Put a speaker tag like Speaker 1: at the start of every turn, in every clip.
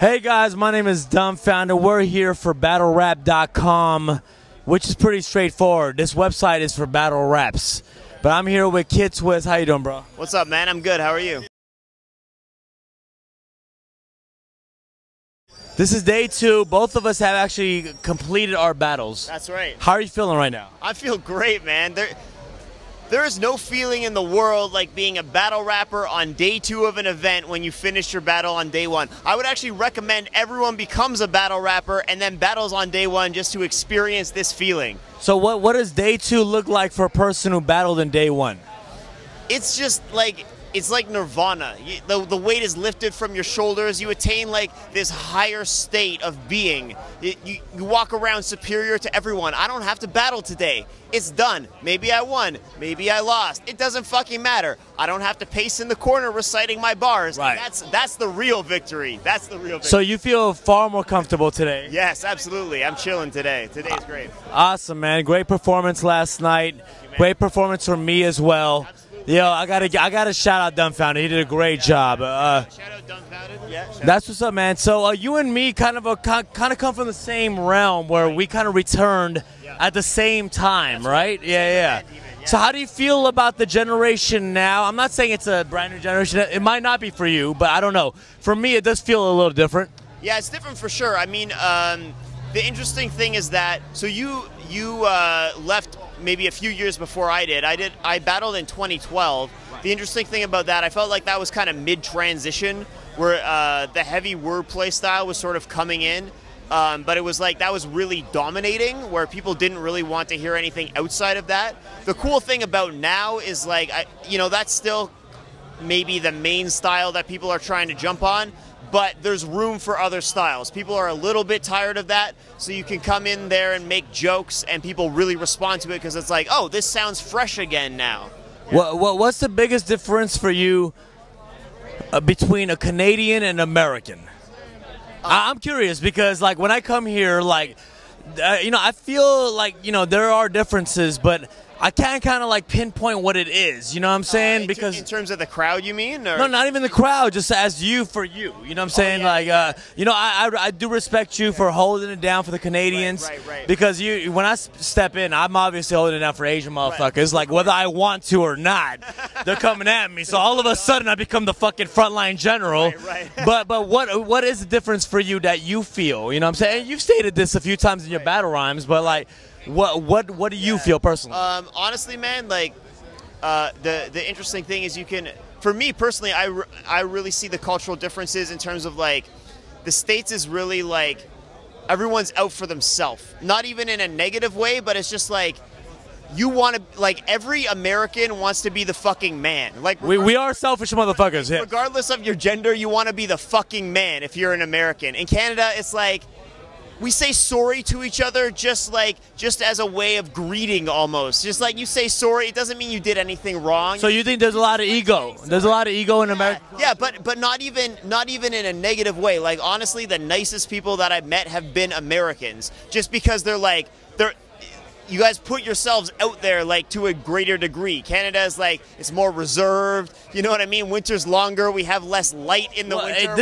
Speaker 1: Hey guys, my name is Dumbfoundead. We're here for BattleRap.com, which is pretty straightforward. This website is for battle raps. But I'm here with Kid Twist. How you doing, bro?
Speaker 2: What's up, man? I'm good. How are you?
Speaker 1: This is day 2. Both of us have actually completed our battles.
Speaker 2: That's right.
Speaker 1: How are you feeling right now?
Speaker 2: I feel great, man. There is no feeling in the world like being a battle rapper on day 2 of an event when you finish your battle on day 1. I would actually recommend everyone becomes a battle rapper and then battles on day 1 just to experience this feeling.
Speaker 1: So what does day 2 look like for a person who battled in day 1?
Speaker 2: It's just like, it's like nirvana. The weight is lifted from your shoulders. You attain like this higher state of being. You walk around superior to everyone. I don't have to battle today. It's done. Maybe I won. Maybe I lost. It doesn't fucking matter. I don't have to pace in the corner reciting my bars.
Speaker 1: Right.
Speaker 2: That's the real victory. That's the real victory.
Speaker 1: So you feel far more comfortable today?
Speaker 2: Yes, absolutely. I'm chilling today. Today's great.
Speaker 1: Awesome, man. Great performance last night. Great performance from me as well. Yo, I gotta shout out Dumbfoundead. He did a great job.
Speaker 2: Shout out Dumbfoundead. Yeah.
Speaker 1: That's what's up, man. So you and me kind of come from the same realm where we kind of returned at the same time, right? Yeah. So how do you feel about the generation now? I'm not saying it's a brand new generation. It might not be for you, but I don't know. For me, it does feel a little different.
Speaker 2: Yeah, it's different for sure. I mean, the interesting thing is that so you left maybe a few years before I did. I battled in 2012. The interesting thing about that, I felt like that was kind of mid-transition, where the heavy wordplay style was sort of coming in, but it was like that was really dominating, where people didn't really want to hear anything outside of that. The cool thing about now is like, that's still maybe the main style that people are trying to jump on, but there's room for other styles. People are a little bit tired of that, so you can come in there and make jokes and people really respond to it because it's like, oh, this sounds fresh again now. Yeah.
Speaker 1: What's the biggest difference for you between a Canadian and American? I'm curious because like when I come here, like, I feel like, there are differences, but I can't kind of like pinpoint what it is, you know what I'm saying? Because
Speaker 2: in terms of the crowd, you mean? Or?
Speaker 1: No, not even the crowd, just as you for you. You know what I'm saying? I do respect you for holding it down for the Canadians.
Speaker 2: Right.
Speaker 1: Because when I step in, I'm obviously holding it down for Asian motherfuckers. Like whether I want to or not, they're coming at me. So all of a sudden I become the fucking frontline general.
Speaker 2: Right.
Speaker 1: But what is the difference for you that you feel? You know what I'm saying? You've stated this a few times in your battle rhymes, but like. What do you feel personally?
Speaker 2: Honestly, man, like the interesting thing is for me personally, I really see the cultural differences in terms of like the States is really like everyone's out for themselves. Not even in a negative way, but it's just like you want to, like every American wants to be the fucking man. Like
Speaker 1: we are selfish motherfuckers. Yeah.
Speaker 2: Regardless of your gender, you want to be the fucking man if you're an American. In Canada, it's like we say sorry to each other just as a way of greeting almost. Just like you say sorry, it doesn't mean you did anything wrong.
Speaker 1: So you think there's a lot of ego? There's a lot of ego in America?
Speaker 2: Yeah, but not even in a negative way. Like honestly, the nicest people that I've met have been Americans. Just because you guys put yourselves out there like to a greater degree. Canada is like, it's more reserved. You know what I mean? Winter's longer. We have less light in the winter.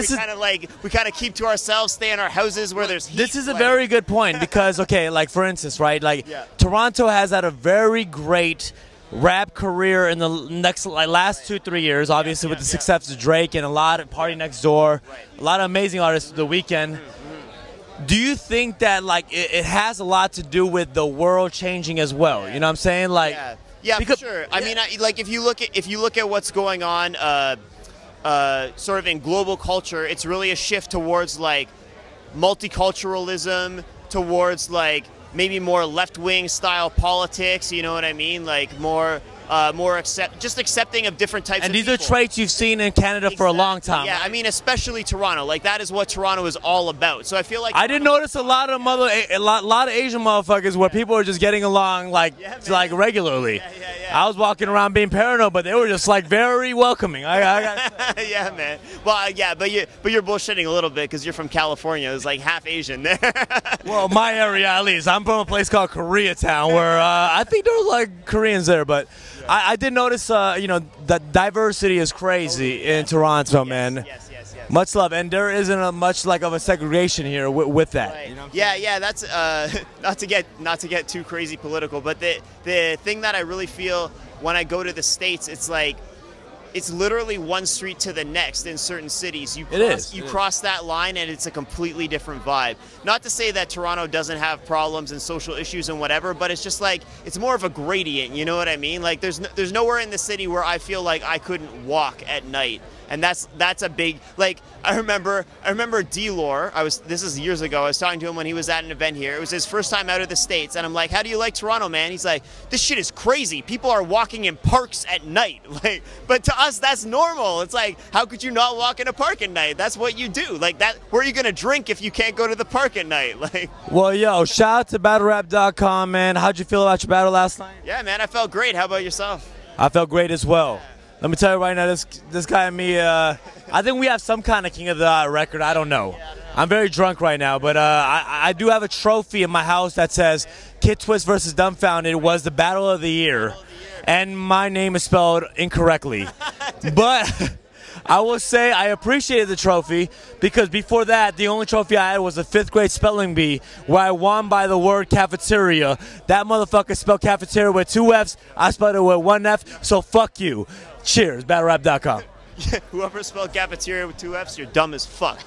Speaker 2: We kind of keep to ourselves, stay in our houses where there's heat.
Speaker 1: This is a very good point because, okay, like for instance, right, like Toronto has had a very great rap career in the last 2-3 years, obviously with the success of Drake and a lot of Party Next Door, a lot of amazing artists The Weeknd. Do you think that like it has a lot to do with the world changing as well? You know what I'm saying? Like,
Speaker 2: yeah, for sure. I mean, like if you look at what's going on, sort of in global culture, it's really a shift towards like multiculturalism, towards like maybe more left-wing style politics. You know what I mean? Like more accepting of different types of people.
Speaker 1: And these are traits you've seen in Canada for a long time.
Speaker 2: Yeah,
Speaker 1: right?
Speaker 2: I mean, especially Toronto. Like, that is what Toronto is all about. So I feel like...
Speaker 1: I did notice a lot of Asian motherfuckers where people are just getting along, like regularly.
Speaker 2: Yeah.
Speaker 1: I was walking around being paranoid, but they were just, like, very welcoming.
Speaker 2: Yeah, man. Well, yeah, but you're bullshitting a little bit because you're from California. There's, like, half Asian there.
Speaker 1: Well, my area, at least. I'm from a place called Koreatown where I think there was, like, Koreans there, but... I did notice, the diversity is crazy in Toronto, man.
Speaker 2: Yes.
Speaker 1: Much love, and there isn't a much like of a segregation here with that.
Speaker 2: Right.
Speaker 1: You know
Speaker 2: Yeah. That's not to get too crazy political, but the thing that I really feel when I go to the States, it's like it's literally one street to the next in certain cities. You cross that line and it's a completely different vibe. Not to say that Toronto doesn't have problems and social issues and whatever, but it's just like it's more of a gradient, you know what I mean? Like there's nowhere in the city where I feel like I couldn't walk at night. And that's a big, like, I remember D-Lore, this is years ago, I was talking to him when he was at an event here. It was his first time out of the States, and I'm like, how do you like Toronto, man? He's like, this shit is crazy. People are walking in parks at night. Like, but to us, that's normal. It's like, how could you not walk in a park at night? That's what you do. Like, where are you going to drink if you can't go to the park at night? Like,
Speaker 1: well, yo, shout out to BattleRap.com, man. How'd you feel about your battle last night?
Speaker 2: Yeah, man, I felt great. How about yourself?
Speaker 1: I felt great as well. Let me tell you right now, this guy and me, I think we have some kind of King of the record. I don't know. I'm very drunk right now, but I do have a trophy in my house that says Kid Twist versus Dumbfoundead was the battle of the year, and my name is spelled incorrectly. But I will say I appreciated the trophy because before that, the only trophy I had was a 5th grade spelling bee where I won by the word cafeteria. That motherfucker spelled cafeteria with 2 F's. I spelled it with 1 F, so fuck you. Cheers, BattleRap.com.
Speaker 2: Whoever spelled cafeteria with 2 F's, you're dumb as fuck.